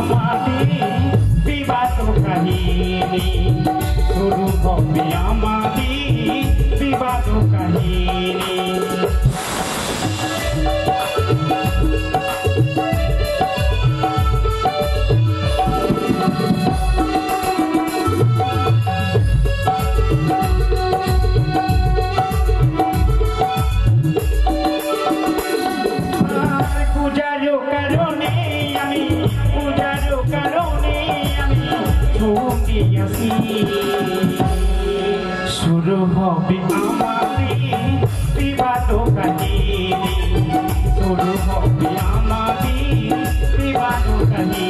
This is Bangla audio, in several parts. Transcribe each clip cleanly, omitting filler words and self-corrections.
আমাদের বিবাদ কাহিনী, শুরু হবে আমাদের বিবাদ কাহিনী। শুরু হবে আমাদের বিবাদ কাহিনী, শুরু হবে আমাদের বিবাদ কাহিনী।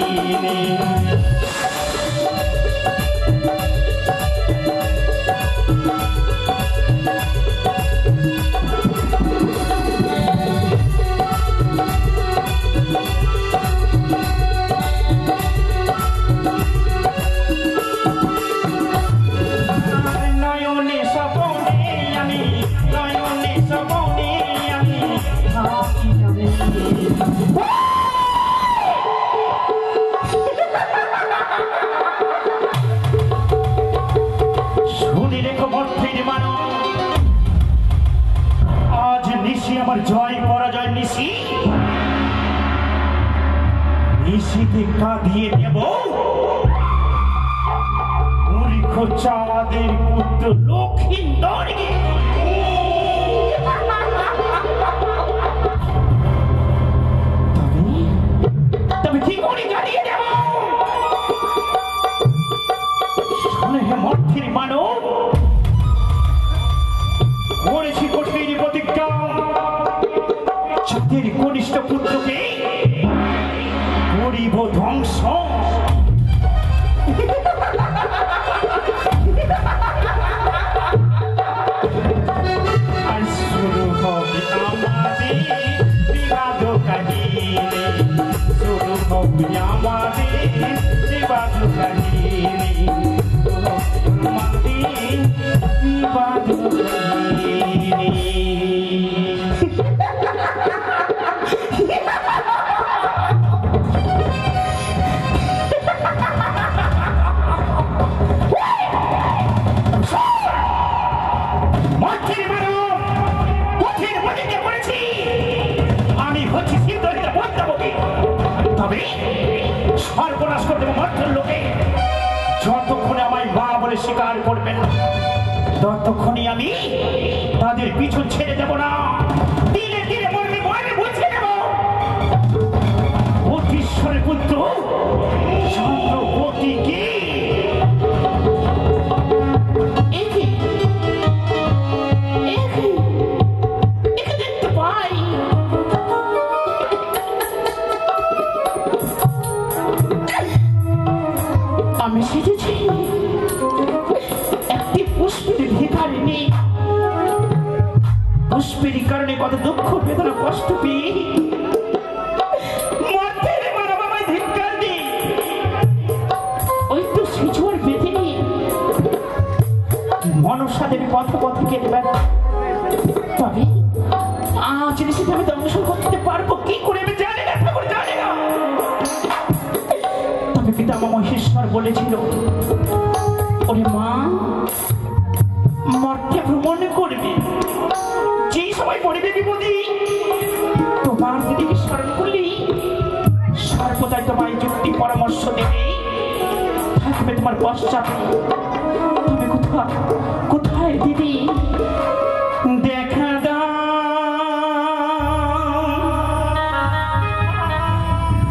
আমার জয় পরাজয় নিশি, নিশিতে কাঁদিয়ে দেব মূর্খ চাঁদের পুত্র লক্ষিন্দরকে। তবে কি করে কাঁদিয়ে দেব? শুনে হে মর্থের মানব, করেছি কঠিন প্রতিজ্ঞা, চাঁদের কনিষ্ঠ পুত্রকে করিব ধ্বংস। আর শুরু হবে আমাদের বিবাদ কাহিনী, শুরু হবে আমাদের বিবাদ কাহিনী, আমাদের বিবাদ কাহিনী। সর্বনাশ করে দেবো মর্তের লোকে। যতক্ষণে আমায় মা বলে স্বীকার করবেন ততক্ষণে আমি তাদের পিছু ছেড়ে দেব না। দিলে দিলে মরবে, মরবে বুঝে দেব। অতীশ্বরের পুত্র চন্দ্রবতীকে দেখতে পাই। আমি সেজেছি একটি পুষ্পের ভিখারিণী, পুষ্পের কারণে কত দুঃখ বেদনা কষ্ট পেয়ে মর্তের মানব আমায় ধিক্কার দিই। ওই তো শিশুর বেদিনী মনসা দেবী পথ পথ কেটে বেড়া। তবে আজ নিশ্চিত আমি ধ্বংস করতে পারবো কি করে আমি জানি না, ঠাকুর জানি না। তবে পিতামহ মহেশ্বর বলেছিল, ওরে মা, মর্তে ভ্রমণ করবে, যেই সময় পড়বে বিপদে তোমার দিদিকে স্মরণ করলেই সর্বদাই তোমায় যুক্তি পরামর্শ দেবে, থাকবে তোমার পশ্চাতে। তবে কোথায় দিদি দেখা দাও,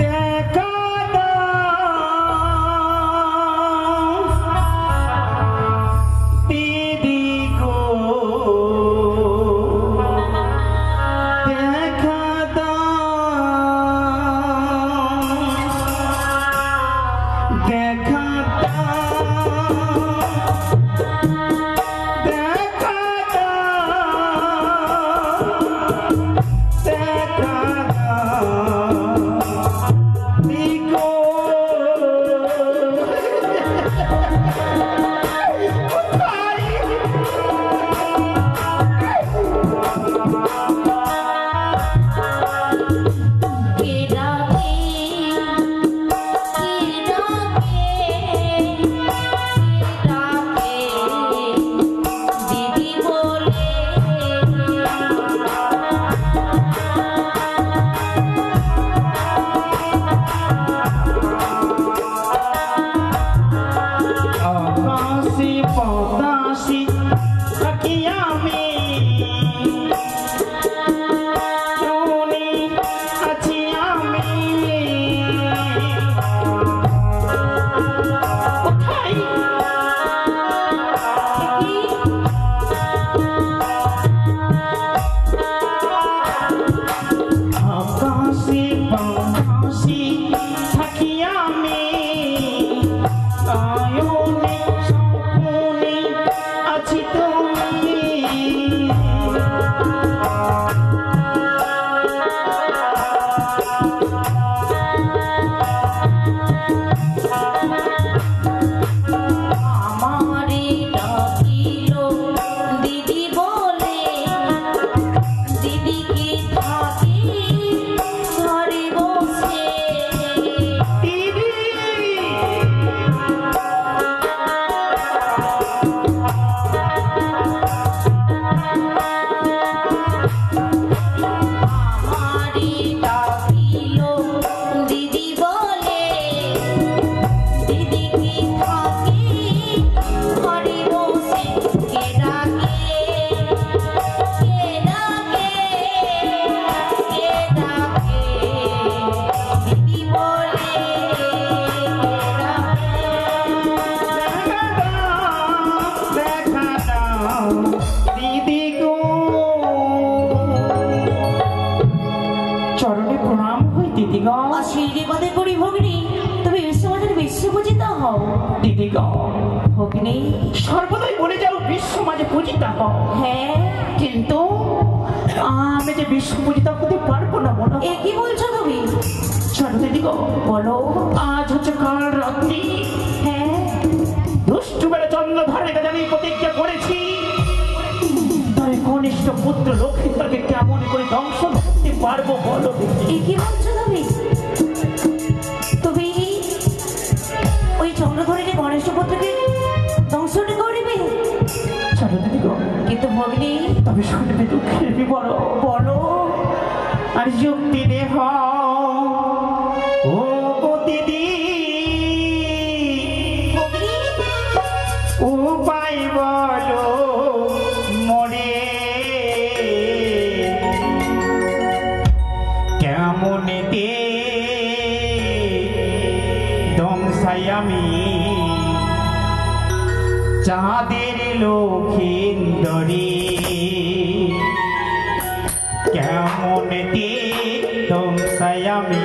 দেখা হও। দিদি গো, ভগ্নী সর্বদাই বলে যাও বিশ্ব মাঝে পূজিতা হও। হ্যাঁ, কিন্তু আমি যে বিশ্ব পূজিতা হতে পারবো না মনে। এ কি বলছো তুমি? চলো দিদি গো, বলো। আজ হচ্ছে কাল রাত্রি। হ্যাঁ, দুষ্টু বেলা চন্দ্রধারের কাছে আমি প্রতিজ্ঞা করেছি, তার কনিষ্ঠ পুত্র লক্ষ্মীকে কেমন করে ধ্বংস করতে পারবো বলো দিদি। এ কি বলছো তুমি? তুমি ওই চন্দ্রধরের গণেশ পুত্রকে ধ্বংসন করবে? চলো দিদি গো, কিন্তু ভগ্নী তবে শুনবে দুঃখের বিবরণ। বলো। আর যুক্তি দেহ ও গো দিদি, ভগ্নী উপায় বলো মরে কেমন দে ধ্বংসাই আমি চাঁদের লক্ষিন্দরী, কেমন দে ধ্বংসাই আমি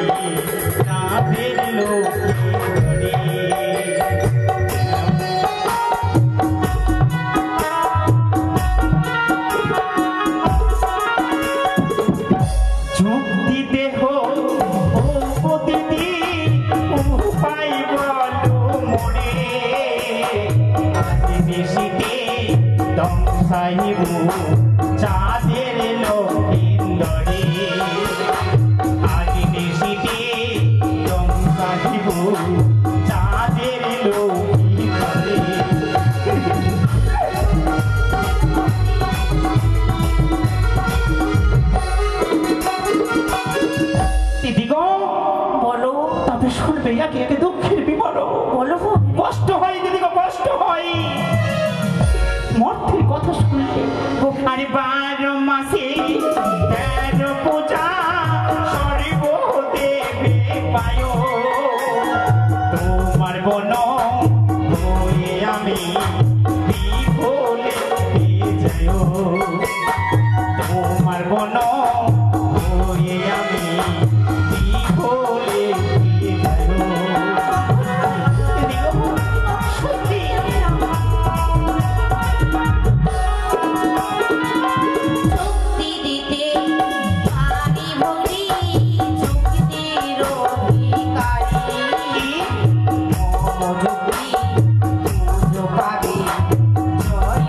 চাঁদের লক্ষিন্দরী। যুক্তি দেহ ও দিদি, উপায় বলো মোরে বেশিতে ধ্বংসাইব চাঁদের লক্ষিন্দরী, আজ বেশিতে ধ্বংসাইব চাঁদের লক্ষিন্দরী। দিদি গো, বলো। তবে শুনবে একে একে দুঃখের বিবরণ। বলো ভগ্নী। কষ্ট হয় দিদি গো, কষ্ট হয় মর্তের কথা শুনলে। আরে 12 মাসে 13 পূজা সর্ব দেবে পায়, তোমার বন হয়ে আমি বিফলে যাই, তোমার বন হয়ে আমি বিফলে যাই। সত্যি যুক্তি দিতে পারি ভগ্নী, যুক্তির অধিকারী। যুক্তি পুজো পাবে জয়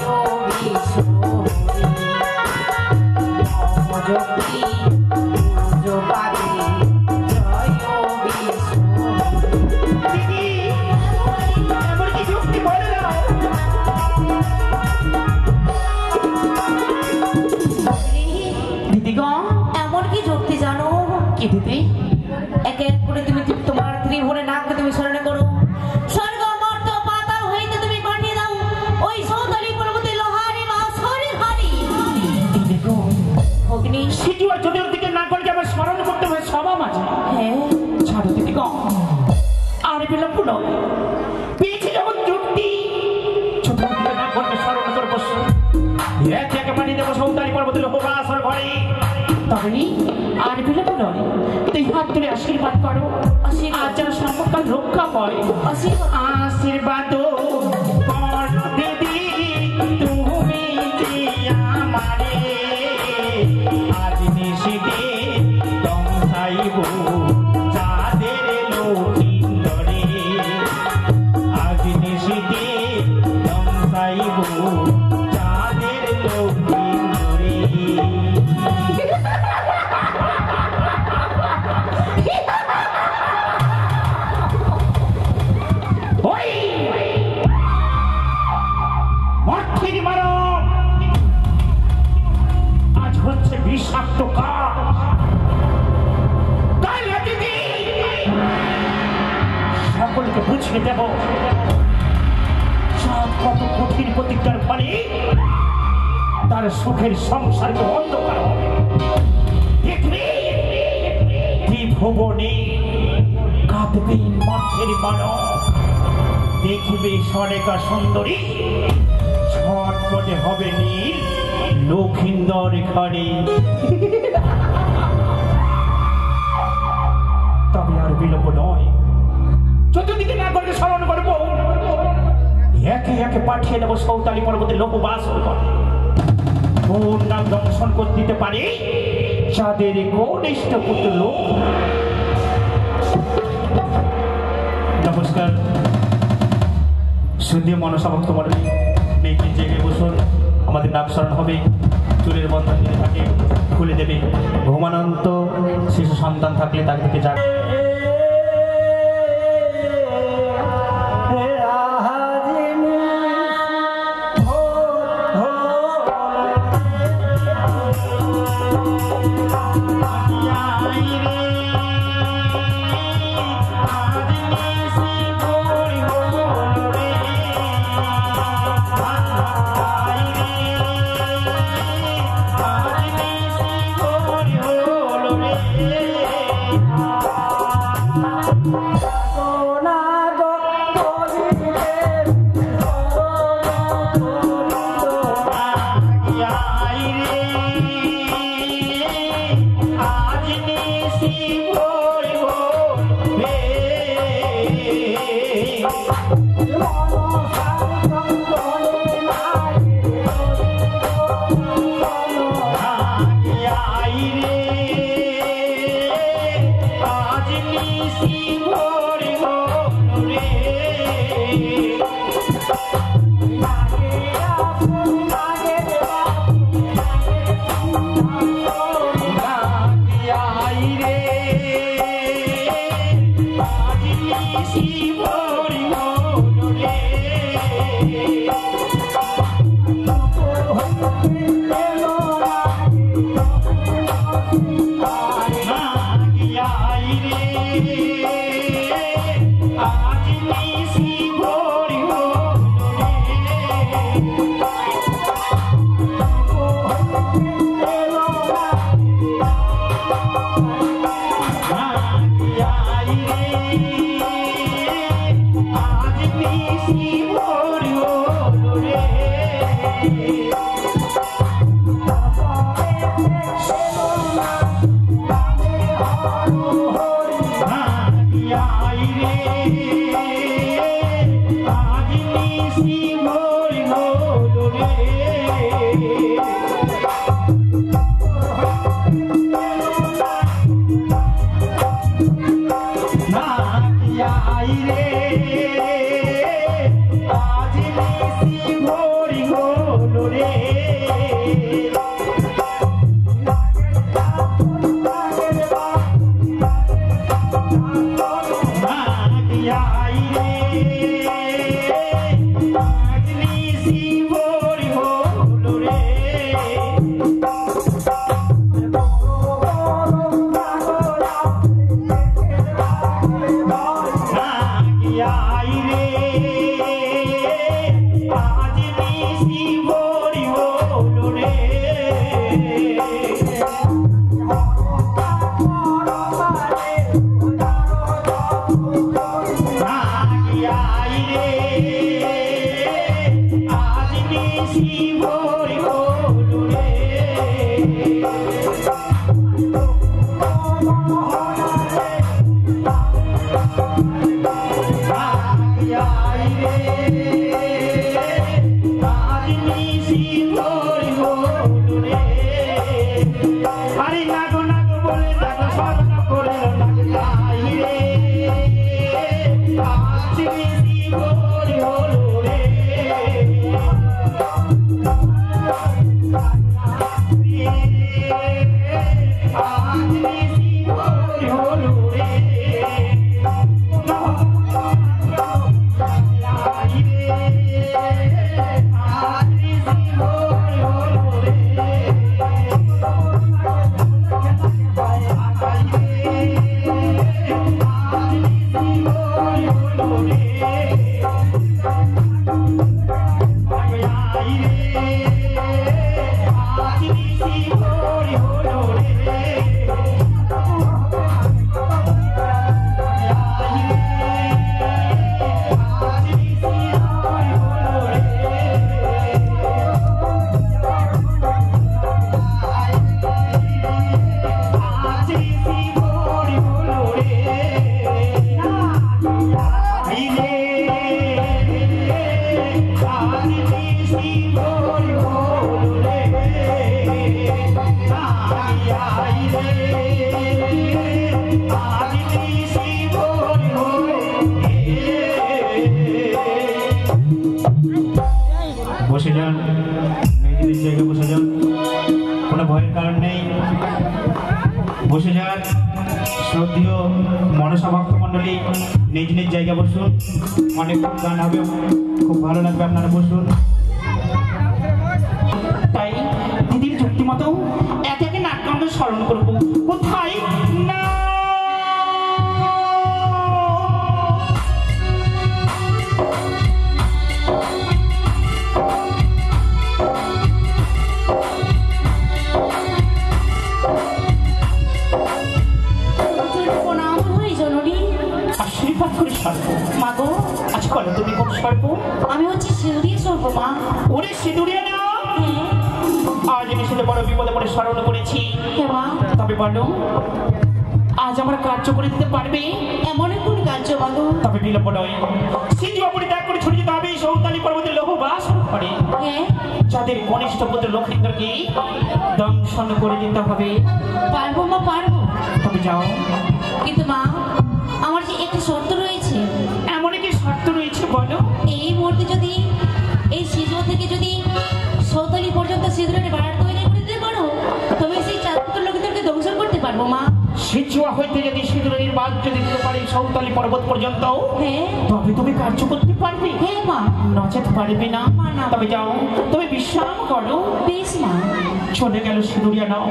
বিশ্বহরি। যুক্তি পুজো পাবে জয় বিশ্বহরি। দিদি, এমন কি যুক্তি বলে দাও। ভগ্নী, দিদি গো, এমন কি যুক্তি জানো? কি দিদি? এক এক করে তুমি তোমার ত্রিভুবনে নাককে তুমি স্মরণ করো। স্বর্গ মর্ত পাতাল হইতে তুমি পাঠিয়ে দাও ওই সৌদারি পর্বতে লোহারি বাঁশরি ধারি। দিদি গো, ভগ্নী সিটি আর চতুর্দিকে না করে আমার স্মরণ করতে হবে সভা মাঝে। হ্যাঁ, ছাড়ো দিদি গো, আর বিলম্ব নয়, পেয়েছি যখন যুক্তি চতুর্দিকে না করবে স্মরণ করবো। এক একে পানি দেবো সৌদারি পর্বতে লোহবাসর ঘরে। তবে আর বিলম্ব নয়, তুই হাত তুলে আশীর্বাদ করো, আজ যেন সম্পর্ক রক্ষা হয়। আশীর্বাদ কর দিদি তুমি যে আমারে, আজ নিশিতে ধ্বংসাইব চাঁদের লক্ষিন্দরী, আজ নিশিতে ধ্বংসাইব চাঁদের লক্ষিন্দরী। ওই মর্থির মানব, আজ হচ্ছে বিষাক্ত কাল। তাই দিদি সকলকে বুঝিয়ে দেব চাঁদ কত কঠিন প্রতিজ্ঞার ফলে তার সুখের সংসারকে অন্ধকার হবে। দেখবি ত্রিভুবনে কাঁদবে মর্থের মানব, দেখবে সরেকা সুন্দরী, ছটপটে হবে নীল লক্ষিন্দর ঘরে। তবে আর বিলম্ব নয়, চতুর্দিকে না করে স্মরণ করবো একে একে পাঠিয়ে দেবো সৌতালি পর্বতে লোকবাস করে। ওর নাম দংশন করে দিতে পারে যাদের কনিষ্ঠ পুত্র লোক। নমস্কার। সুন্দর মনসা ভক্ত মন্ডলী, মেয়েকে জেগে বসুন, আমাদের নাম স্মরণ হবে। চুলের বন্ধন যদি থাকে খুলে দেবে। ঘুমানন্ত শিশু সন্তান থাকলে তার দিকে যাবে। বসে যান, নিজেদের জায়গায় বসে যান, কোনো ভয়ের কারণ নেই, বসে যান। শ্রদ্ধেয় মনসা ভক্ত মণ্ডলী নিজ নিজ জায়গায় বসুন, অনেক গান হবে, খুব ভালো লাগবে, আপনারা বসুন। তাই দিদির যুক্তি মতো একে একে নাটকান্ত স্মরণ করবো। কোথায় না মাগো, আজ বলো তুমি কোন সর্প? আমি হচ্ছে সিঁদুরিয়া সর্প মা। ওরে সিঁদুরিয়া না, আজ আমি শুধু বড় বিপদে পড়ে স্মরণ করেছি। তবে বলো, আজ আমার কার্য করে দিতে পারবে? এমন কোন কার্য মাগো? তবে বিলম্ব নয়, সিঁদুর পরিত্যাগ করে ছুটে যেতে হবে সৌতালি পর্বতের লৌহ বাস করে। যাদের কনিষ্ঠ পুত্র লক্ষিন্দরকে দংশন করে দিতে হবে। পারবো মা, পারবো। তবে যাও। কিন্তু মা, আমার যে একটি শর্ত রয়েছে। এমন কি শর্ত রয়েছে বলো? এই মুহূর্তে যদি এই সিঁদুর থেকে যদি সৌতালি পর্যন্ত সিঁদুরের বাড়ার তৈরি করে দিতে পারো, তবে সেই চার পুত্র লক্ষিন্দরকে দংশন করতে পারবো মা। সিঁচুয়া হইতে যদি সিঁদুরের বাদ যদি দিতে পারি সৌতালি পর্বত পর্যন্ত, তবে তুমি কার্য করতে পারবে। হ্যাঁ মা। নচেত পারবে না। তবে যাও, তুমি বিশ্রাম করো। বেশ মা। চলে গেল সিঁদুরিয়া নাও।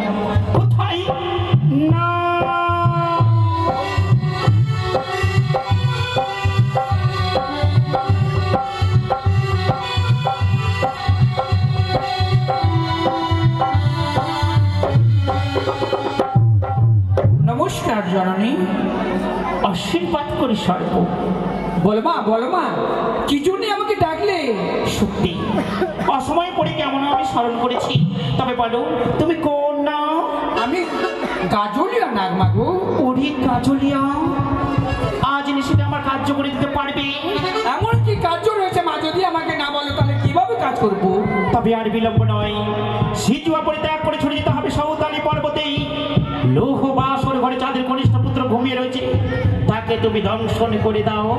কোথায় না নমস্কার জননী, আশীর্বাদ করি সর্ব। বলো মা, কি জন্য আমাকে ডাকলে? সত্যি অসময় পড়ে কেমন আমি স্মরণ করেছি। তবে বলো তুমি কোন না? আমি গাজলিয়া নাগ মাগো। ওরে গাজলিয়া, আজ নিশ্চিত আমার কার্য করে দিতে পারবে? এমন কি কার্য রয়েছে মা? যদি আমাকে না বলো তাহলে কিভাবে কাজ করবো? তবে আর বিলম্ব নয়, সিঁচুয়া পরিত্যাগ করে ছুটে যেতে হবে সৌতালি পর্বতেই লৌহ বাসর ঘরে যাদের কনিষ্ঠ পুত্র ঘুমিয়ে রয়েছে, তাকে তুমি দংশন করে দাও।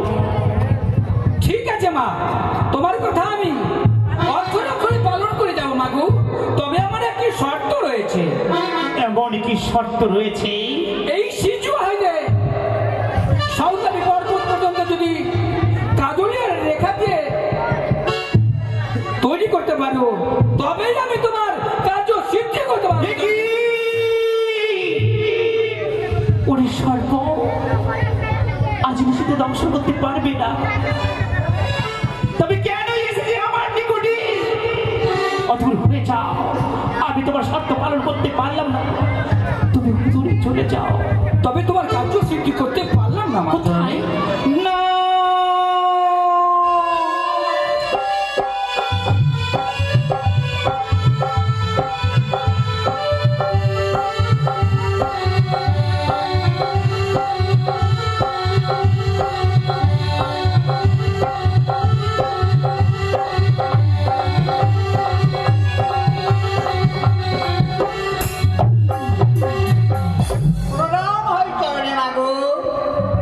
ঠিক আছে মা, তোমার কথা আমি অক্ষরে পালন করে যাবো মাগো। তবে আমার একটি শর্ত রয়েছে। এমন কি শর্ত রয়েছে? এই সিঁচুয়া হইতে সৌতালি পর্বত পর্যন্ত যদি গাজলিয়ার রেখা দিয়ে তৈরি করতে পারো, তবেই আমি তোমার কার্য সিদ্ধি করতে পারবো। ওরে সর্প, আজ নিশ্চিত দংশন করতে পারবে না। তবে কেন এসেছে আমার নিকটে? অধুর হয়ে যাও, আমি তোমার শর্ত পালন করতে পারলাম না, তুমি দূরে চলে যাও। তবে তোমার কার্য সিদ্ধি করতে পারলাম না। কোথায় না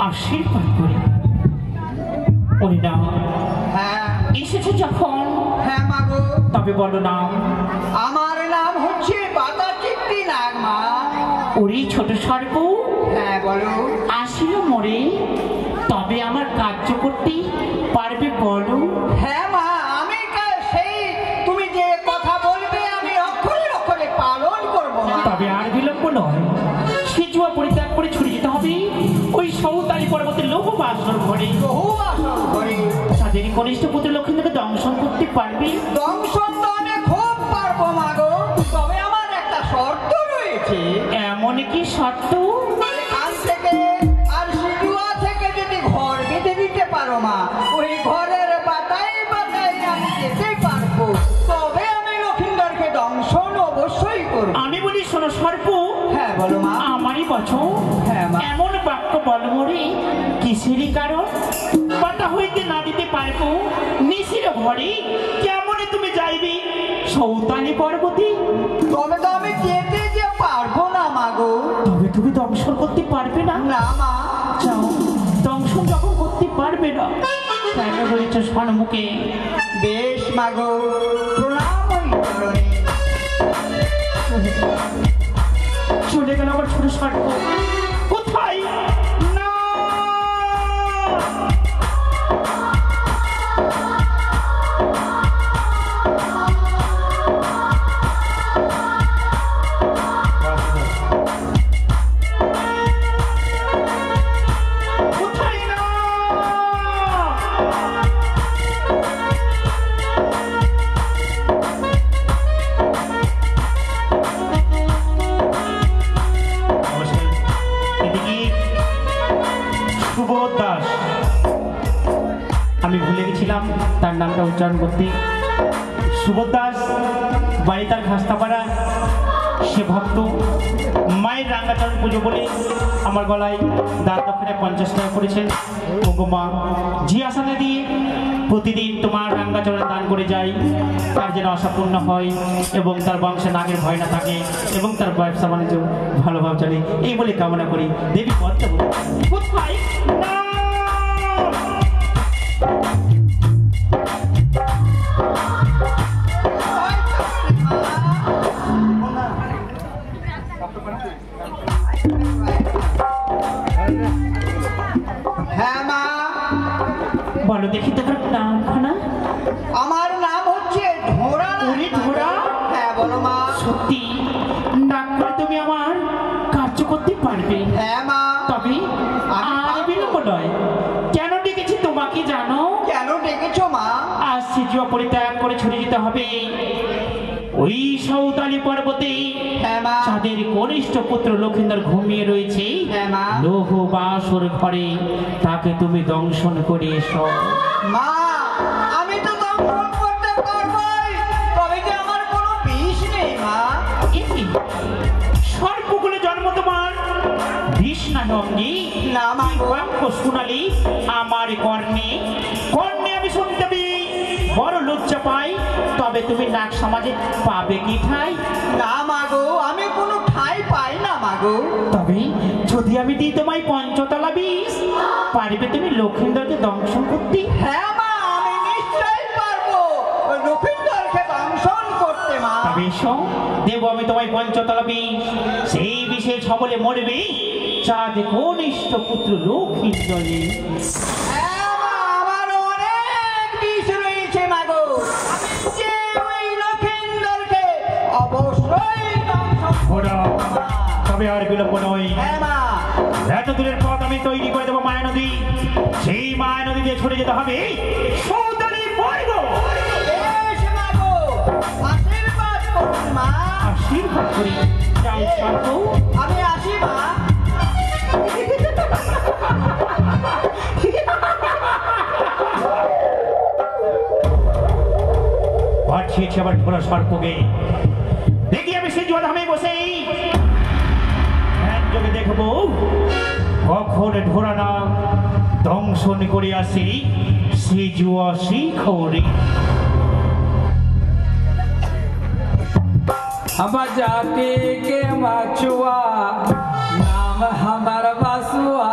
আশীর্বাদ করি। ওরে না, এসেছে যখন, হ্যাঁ মাগো। তবে বলো না। আমার নাম হচ্ছে পাতা চিত্তি নাগ মা। ওরে ছোট সর্প, হ্যাঁ বলো। আসিল মোরে, তবে আমার কার্য করতে পারবে বলো? হ্যাঁ মা, আমি সেই তুমি যে কথা বলবে আমি অক্ষরে অক্ষরে পালন করবো। তবে আর বিলম্ব নয়, সিঁচুয়া পরিত্যাগ করে ছুটে যেতে হবে ওই সৌতালি পর্বতের লৌহ বাসর ঘরে। তাদের কনিষ্ঠ পুত্র লক্ষিন্দরকে দংশন করতে পারবে? দংশন তো আমি খুব পারবো মাগো, তবে আমার একটা শর্ত রয়েছে। এমন কি শর্ত? কাল থেকে আর সিঁচুয়া থেকে যদি ঘর বেঁধে দিতে পারো মা, ওই ঘরের বাতাই বাতাই আমি যেতে পারবো, তবে আমি লক্ষিন্দরকে দংশন অবশ্যই করবো। আমি বলি শোনো সর্প। হ্যাঁ বলো মা। আমারই বছো। হ্যাঁ মা। এমন বাক্য বলো মোরে, কিসেরই কারণ? পাতা হইতে না দিতে পারবো নিশির ঘরে, কেমন তুমি যাইবে সৌতালি পর্বতে? তবে তো আমি যেতে যে পারবো না মাগো। তবে তুমি দংশন করতে পারবে না? না মা। যাও, দংশন যখন করতে পারবে না, কেন রয়েছ এসেছো সম্মুখে। বেশ মাগো, প্রণাম ওই চরণে। চলে গেল আমার ছোট স্বর্গ। কোথায় না আমি ভুলে গেছিলাম তার নামটা উচ্চারণ করতে। সুবোধ দাস, বাড়ি তার ঘাসতাপাড়া। সে ভক্ত। মায়ের রাঙ্গাচরণ পুজো বলে আমার গলায় দান দক্ষিণে 50 টাকা করেছেন। ওগো মা, যে আশাতে দিয়ে প্রতিদিন তোমার রাঙ্গাচরণ দান করে যাই, তার যেন আশাপূর্ণ হয় এবং তার বংশে নাগের ভয় না থাকে এবং তার ব্যবসা বাণিজ্য ভালোভাবে চলে, এই বলে কামনা করি। দেবী পদ্মা কোথায় না হ্যাঁ মা, বলো দেখি তোমার নামখানা। আমার নাম হচ্ছে ধোরা। ওরে ধোরা? হ্যাঁ বলো মা। সত্যি নাম করে তুমি আমার কার্য করতে পারবে? হ্যাঁ মা। তবে আমি আর বিলম্ব নয়। কেন ডেকেছি তোমাকে জানো? কেন ডেকেছো মা? আজ সিজুয়া পরিত্যাগ করে ছুটে যেতে হবে ওই সৌতালি পর্বতে। হ্যাঁ মা। যাদের কনিষ্ঠ পুত্র লক্ষিন্দর ঘুমিয়ে রয়েছে হ্যাঁ মা। লৌহ বাসর ঘরে, তাকে তুমি দংশন করে এসো। মা, আমি তো দংশন করতে পারবোই, তবে কি আমার কোনো বিষ নেই মা? এই সর্বগুলো জন্ম তোমার বিষ না অঙ্গি। না মা গো। বাক্য শুনালি আমার কর্ণে কর্ণে আমি শুনতে বড় লজ্জা পাই। তবে তুমি নাক সমাজে পাবে কি ঠাই? না মা গো, আমি কোনো ঠাই পাই না মা গো। তবে যদি আমি দিই তোমায় 5তলা বিষ, পারবে তুমি লক্ষিন্দরকে দংশন করতে? হ্যাঁ মা, আমি নিশ্চয়ই পারবো ওই লক্ষিন্দরকে দংশন করতে মা। তবে এসো, দেবো আমি তোমায় 5তলা বিষ। সেই বিষের ছবলে মরবে চাঁদ কনিষ্ঠ পুত্র লক্ষিন্দরে। হ্যাঁ মা, আমার অনেক বিষ রয়েছে মা গো। আমি যে ওই লক্ষিন্দরকে অবশ্যই দংশন ওরা করবো মা। তবে আর বিলম্ব নয়। হ্যাঁ মা। এত দূরের পথ আমি তৈরি করে দেবো মায়া নদী। সেই মায়া নদী দিয়ে ছুটে যেতে হবে সৌতালি পর্ব। বেশ মা গো, আশীর্বাদ করুন মা। আশীর্বাদ করি। যাও সর্প। আমি আসি মা। পাঠিয়েছি আবার ঘোড়া সর্পকে। দেখি আমি সেই জোধামে বসেই যোগে দেখবো কখন ঘোড়া না দংশন করে আসি সে জুয়া শিখরে। हमार जाति के मछुआ नाम हमार बसुआ,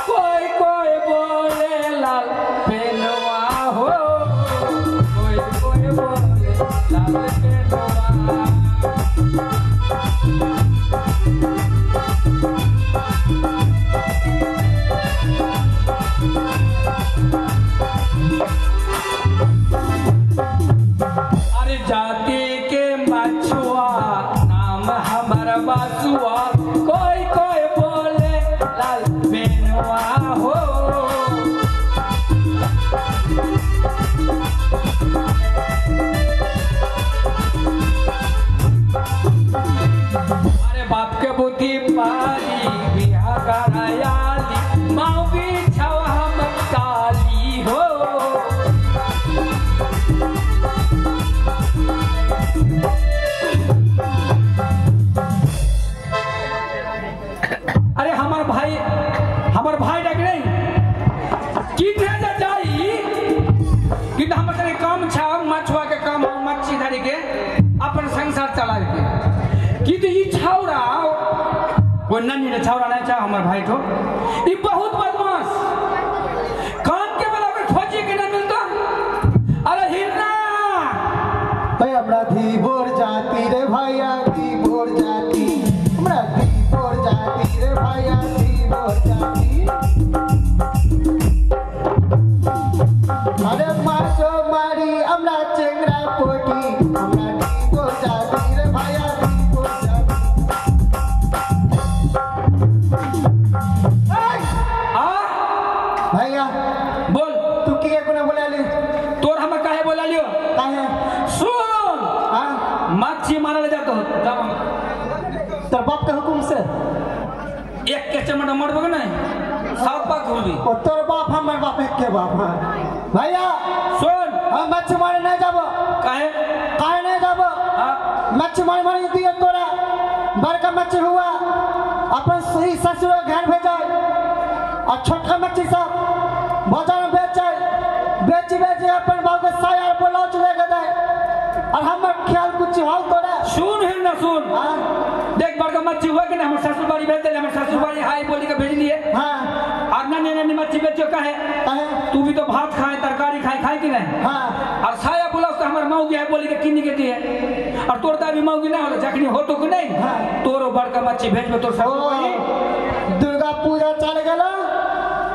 कोई कोई बोले लाल पेनुआ हो, कोई कोई बोले लाल पेनुआ। अरे जाति के मछुआ नाम हमारा बसुआ, कोई कोई बोले लाल बेनुआ हो। अरे बाप के बुद्धि पाली बिहा करायाली, माँ बिछावा हम काली हो। अरे हमार भाई डाक नहीं की जा जाई कि हमारे काम छा मछुआ के काम मच्छी धरी के अपन संसार चला के कि तो ये छावड़ा वो नन्ही ने छावड़ा नहीं चाह हमारे भाई को ये बहुत बदमाश काम के बेला में खोजे के नहीं मिलता धीबोर जाति रे भैया धीबोर जाति हमरा धीबोर जाति रे भैया धीबोर जाति अरे मासो मारी हमरा चेंगरा पोटी हमरा धीबोर जाति रे भैया धीबोर जाति भैया बोल तू के कोने बोला ले तोर हम काहे बोला लियो काहे सुन हां मच्छी मारले जातो जाओ तर बाप के हुकुम से एक के चमड़ा मरबो के नहीं सब पाक होबी ओ तोर बाप हमर बाप एक के बाप है भैया सुन हम मच्छी मारे नहीं जाबो काहे काहे नहीं जाबो हां मच्छी मारे मारे दियो तोरा बड़का मच्छी हुआ अपन सही ससुर घर भेजा और छोटका मच्छी सब बाजार में बेच अपन बाबू के साया बोलाओ चले गए और हमर ख्याल कुछ हाल तोरा सुन है ना सुन हां देख बड़का मच्छी हुआ कि ना हम ससुर बाड़ी भेज दे हम ससुर बाड़ी हाई बोली के भेज लिए हां और ना ने मच्छी बेचो काहे काहे तू भी तो भात खाए तरकारी खाए कि नहीं हां और साया बोला तो हमर मौगी है बोली के किनी के दिए और तोर दाबी मौगी ना होला जखनी हो तो कि नहीं हाँ। तोरो बड़का मच्छी भेजबे तोर ससुर बाड़ी दुर्गा पूजा चल गेलो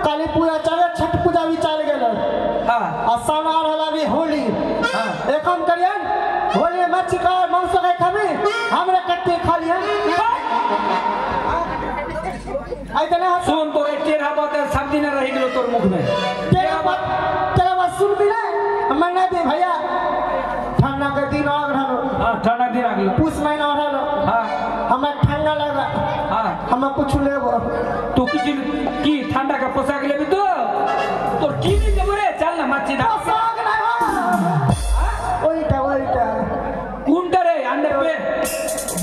काली पूजा चले छठ पूजा भी चल गेलो हां और सामने आ रहला भी होली हां एक हम करियन होली में मच्छी का मांस का खाबे हमरे कट्टे खा लिया आई तना सुन तो एक तेरा बात सब दिन रह गेलो तोर मुख में तेरा बात सुन भी ले हमर ना दे भैया ठंडा के दिन आ रहलो हां ठंडा दिन आ गेलो पूस महीना आ रहलो हां हमें ठंडा लगा हां हम कुछ लेबो तू की ठंडा का पोशाक लेबी तो तोर की नहीं देबो रे चल ना मच्छी ना साग ना ओइटा कुंटा रे अंडर पे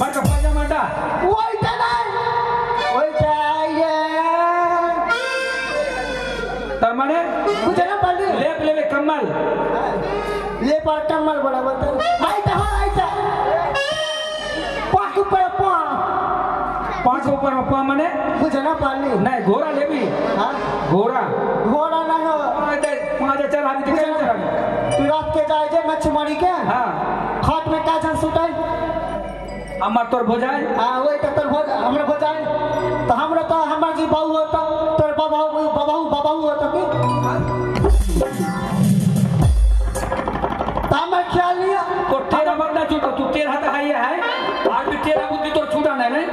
बड़का पजामा टा ओइटा ये तर माने मुझे ना पड़ी लेप लेवे कमल ले पर कमल बड़ा बता आइटा पाक ऊपर पांच ऊपर में पा माने मुझे ना पड़ी नहीं घोड़ा लेबी हां घोड़ा घोड़ा ना हो पांच चढ़ा भी दिखे चढ़ा तू रात के जाए जे मच्छी मारी के हां खाट में का जन सुताई अमर तोर भोजाई हां ओइ त तोर हमरा भोजाई तो हमरा तो हमर जी बाबू होता तोर बाबू होता की तामा ख्याल लिया तो तेरा बंदा छूटा तू तेरा हाथ है आज भी तेरा बुद्धि तो छूटा नहीं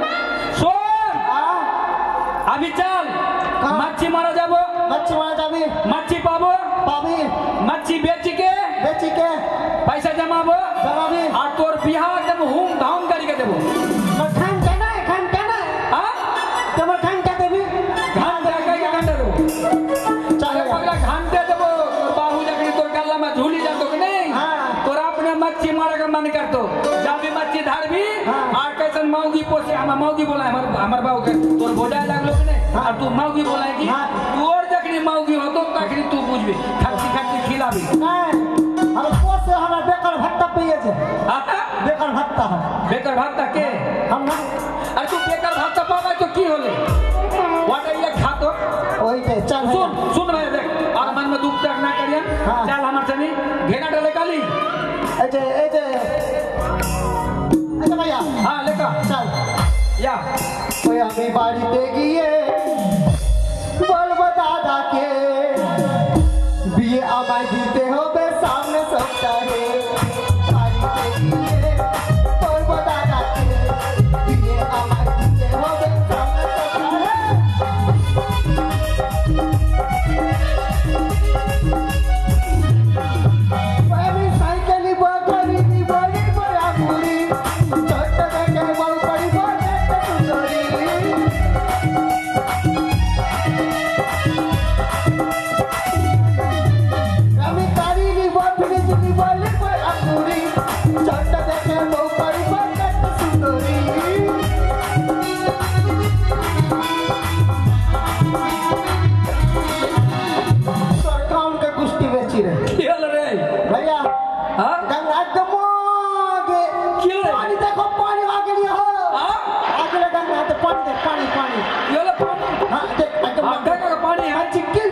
सुन अभी चल मच्छी मारा जाबो मच्छी मारा जाबी मच्छी पाबो पाबी मच्छी बेच के पैसा जमाबो जमाबी और तोर बिहार एकदम धूम धाम करके देबो खान केना हां तमर खान का देबी घंटा के घंटा देबो चले पगला घंटे देबो बाहु जकनी तोर गल्ला में झूली जातो कि नहीं हां तोरा अपने मच्छी मारे का मन करतो जब भी मच्छी धारबी हाँ। और कैसन मौगी पोसे हम मौगी बोला हमर बाबू के तोर बोझा लागलो कि नहीं हाँ। और तू मौगी बोला कि हाँ। तोर जकनी मौगी हो तो तकनी तू बुझबी खर्ची खिलाबी नहीं हम पोस से हमरा बेकर भत्ता पिए छे बेकर भत्ता बेकर भात के हम ना अरे तू बेकर भात पाबा तो की होले वाटा ये खातो ओइ के चल सुन भाई देख और मन में दुख तक ना करिया हाँ। चल हमर सनी घेना डाले काली एजे भैया हां लेका चल या ओए हमें बाड़ी दे गिए बोल दादा के बिये आमाय दीते हो बे सामने सबका है बाड़ी दे गिए बोल दादा के बिये आमाय दीते हो बे सामने सबका है मैं साइकिल बकरी नी बड़ी बड़ा पूरी छोटे के बहु बड़ी बड़ी सुंदरी আমি তারিনি বটনি তুমি বলে কই আকুরি চট্টা দেখে বউ পড়িব কত সুন্দরী सरकार के कुश्ती बेची रे खेल रे भैया हां गंगा दमोगे क्यों रे? पानी देखो पानी आगे लिया हो हां आगे ले गंगा तो पानी देख पानी ये ले पानी हां देख एकदम हां का पानी है किल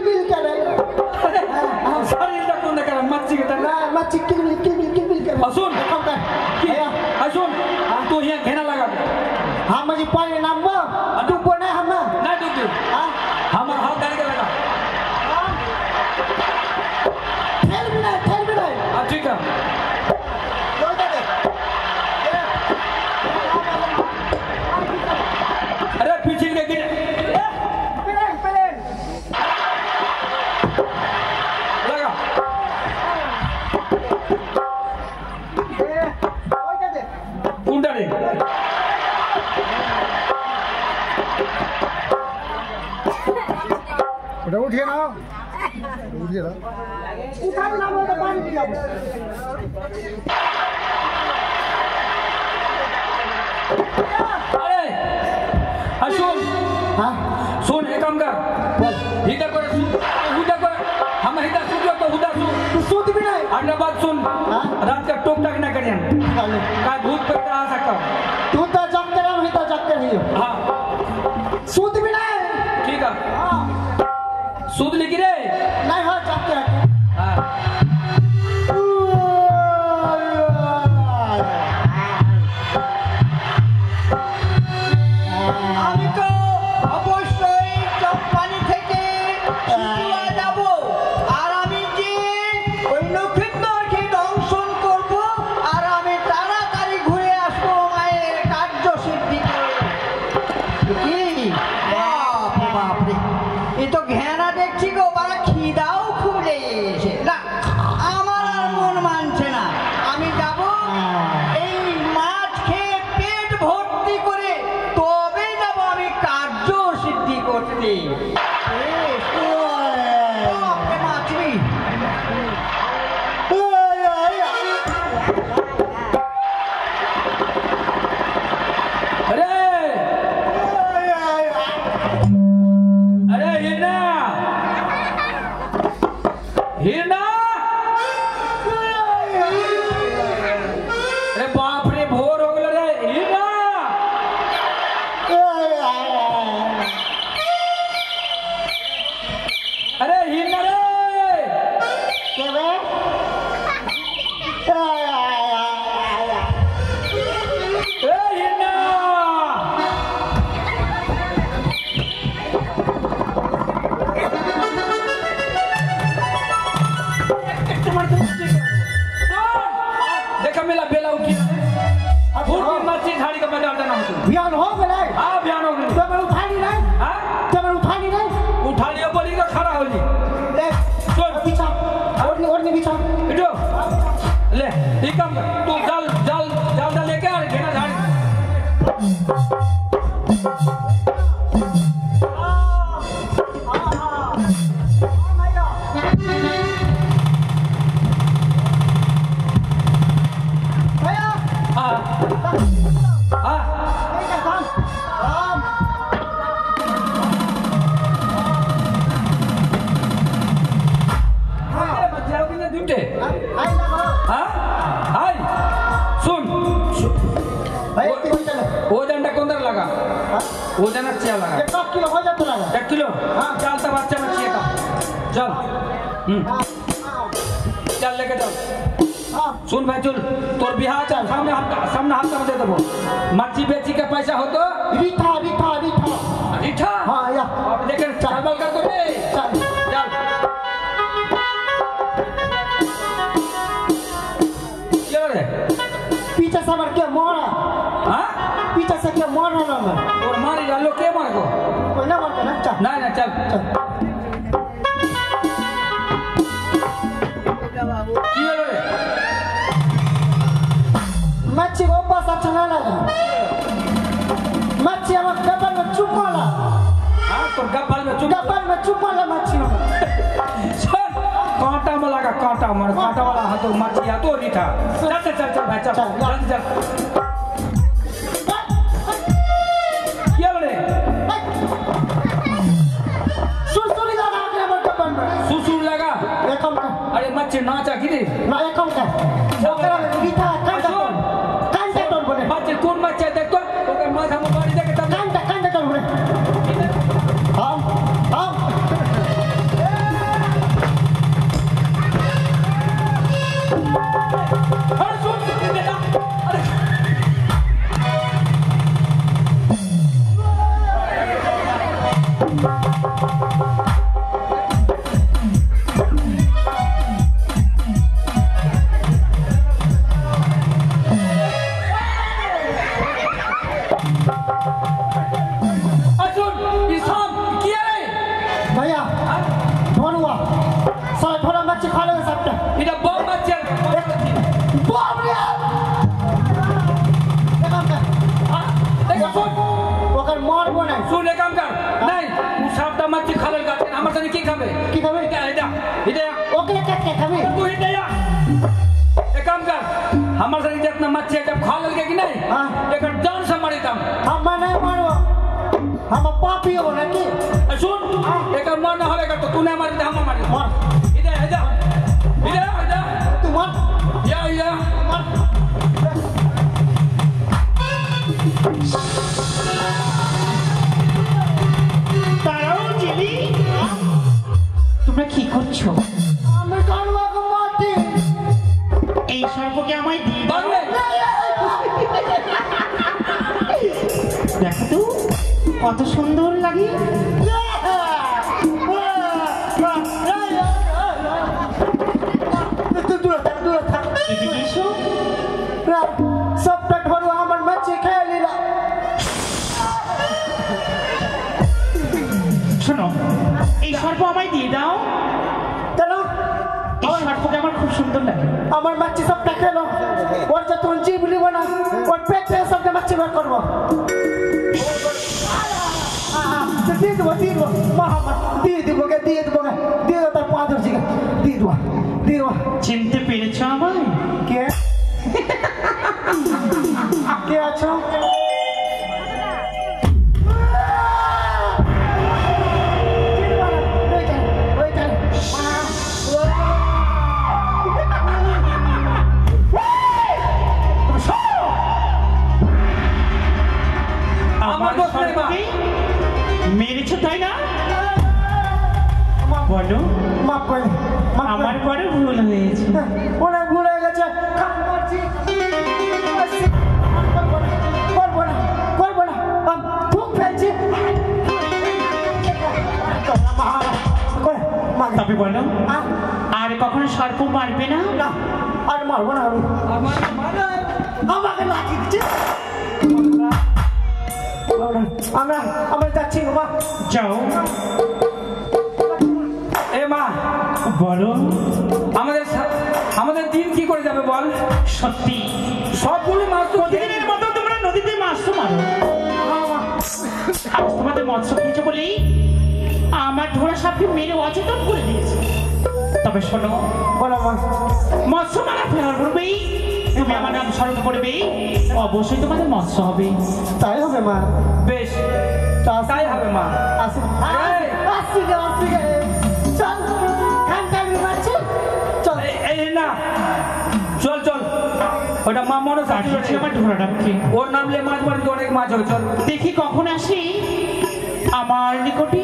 बिल करे शरीर का कौन कर मच्छी के तरह ना मच्छी किल बिल ना बुझे ना उठा ना वो तो पानी पिया अरे सुन हां सुन एक काम कर बोल हिदा कर हम हिदा सुन तो हुदा सुन तू सूत भी नहीं अन्य बात सुन रात का टोक टाक ना करियन का भूत प्रेत आ सकता तू तो जग कर हम तो जग कर नहीं हां सूत भी नहीं ठीक है हां सूद लिखी रे नहीं हो जग कर हां আমি তো অবশ্যই চম্পানি থেকে শিশুয়া যাব আর আমি যে ওই লক্ষ্মীন্দরকে দংশন করব আর আমি তাড়াতাড়ি ঘুরে আসবো মায়ের কার্যসিদ্ধি করে কি বাপরে বাপরে এ তো ঘেনা দেখছি গো বাড়া খিদাও খুব লেগেছে না আমার আর মন মানছে না আমি যাব এই মাছ খেয়ে পেট ভর্তি করে তবে যাব আমি কার্য সিদ্ধি করতে মাছবি अरे अरे हिरना हिरना अरे बाप रे भोर हो गल रे हिरना अरे हिरना रे ए हिरना देखा मेला बेला उठी फूट मच्छी झाड़ी का मजा आता ना होती बयान हो गए हाँ बयान हो गई तो मैं उठा नहीं नहीं हाँ तो मैं उठा नहीं नहीं उठा लियो बोली का खड़ा हो जी ले चल पीछा और नहीं पीछा इधो ले ठीक है तू जाल जाल जाल डाल लेके आ घेरा झाड़ी भैया हाँ हाँ राम दुटे आई ना हाँ हाय सुन भैया कितनी चले वो डंडा कौन लगा वो जना चिया लगा 1 किलो हो जाता लगा 1 किलो हाँ चल तब बच्चा मच्छी का चल चल लेके चल हां सुन भाई चल तोर बिहार चल सामने हाथ कर दे देबो मच्छी बेची के पैसा हो तो रीठा रीठा रीठा रीठा हां या अब देख चल बल कर दो रे चल चल ये रे पीछे से मर के मोरा हां पीछे से के मोरा ना मैं और मारी डालो के मार को कोई ना मर ना चल ना ना चल चल ये रे मच्छी को पास अच्छा ना लगा मच्छी हम गब्बल में चुम्मा ला हां तो गब्बल में चुप गब्बल में चुम्मा ला मच्छी सुन कांटा में लगा कांटा मार कांटा वाला हाथ मच्छी आ तो रीठा चल चल चल चल भाई चल जल्दी चल ये रे सुरसुरी लगा के हम गब्बल में सुसुर लगा एकम का अरे मच्छी नाचा की रे ना एकम का ओकरा में रीठा कांटा टोल बने मच्छी कौन मच्छी देख तो ओकर माथा में बाड़ी देके तब कांटा टोल बने हां हां अरे सुन बेटा अरे इधर ओके क्या कभी तू इधर आ एक काम कर हमारे साथ जितना मच्छी है जब खा लगे कि नहीं हाँ। एक जान से मारी तम हम नहीं मारो हम पापी हो ना कि सुन एक मार ना होगा तो तूने मारी हम मारी मार इधर इधर इधर इधर तू मार या তারাও জেলি তোমরা কি করছো? আমি কানবাকে মারছি এই সর্পকে আমায় দিয়ে দাও। बांध ले দেখো তো কত সুন্দর লাগে। দূরে থাক এদিকে এসো। সবটা ধরো আমার মাছি খেয়ে নিল শোনো এই সর্প আমায় দিয়ে দাও। কেন এই সর্পকে আমার খুব সুন্দর লাগে। আমার মাছি সবটা খেলো ওর যে তুমি জি বলিব না ওর পেট থেকে সবটা মাছি বের করবো দিয়ে দেবো মা দিয়ে দেবো তার পা ধরছি দিয়ে দেবো চিনতে পেরেছ আমায়? কে কে আছো আমার সর্পকে মেরেছ তাই না? বলো মাফ করে আমার বড় ভুল হয়েছে। অনেক ভুল হয়ে গেছে করবো না খুব ফেলছি তবে বলো আর কখনো সর্প মারবে না? না আর মারবো না আমাকে লাঠি দিচ্ছে আমরা যাচ্ছি মা যাও। ए माँ বলো আমাদের দিন কি করে যাবে বল সত্যি সবগুলো মাছ তো প্রতিদিনের মতো তোমরা নদীতে মাছ তো মারো। আজ তোমাদের মৎস্য খেয়েছো বলেই আমার ধরা সাপকে মেরে অচেতন করে দিয়েছে। তবে শোনো বলো মা মৎস্য মারা ফেরার পূর্বেই তুমি আমার নাম স্মরণ করবে, অবশ্যই তোমাদের মৎস্য হবে। তাই হবে মা বেশ তাই হবে মা আসি চল চল এই না চল চল ওটা মা মনে পাঠিয়েছি আমার ধরাটাকে। ওর নাম লে মাছ মারি অনেক মাছ হবে চল দেখি কখন আসি আমার নিকটে।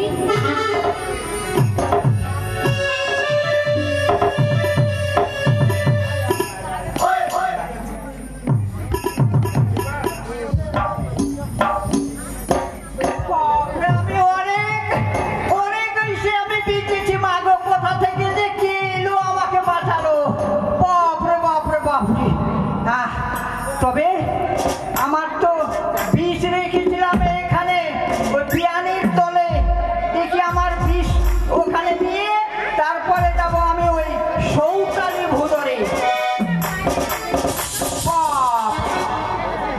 আমি অনেক এসে আমি বিচেছি মাগো কোথা থেকে যে কে এলো আমাকে বাঁচালো বাপরে তবে আমার তো বিষ রেখেছিলাম এখানে ওই পিয়ানির তলে দেখি আমার বিষ ওখানে দিয়ে তারপরে যাব আমি ওই সৌকালি ভুতরে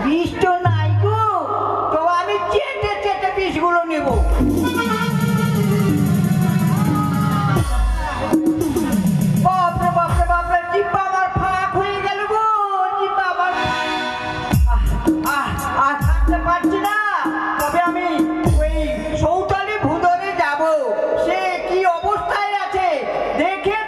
বিষ তো নাই গো তো আমি চেটে বিষগুলো নেব বাপরে জিব্বা আমার ফাঁক হয়ে গেল গো জিব্বা আমার আর থাকতে পারছি না তবে আমি ওই সৌতালি ভুদরে যাব সে কি অবস্থায় আছে দেখে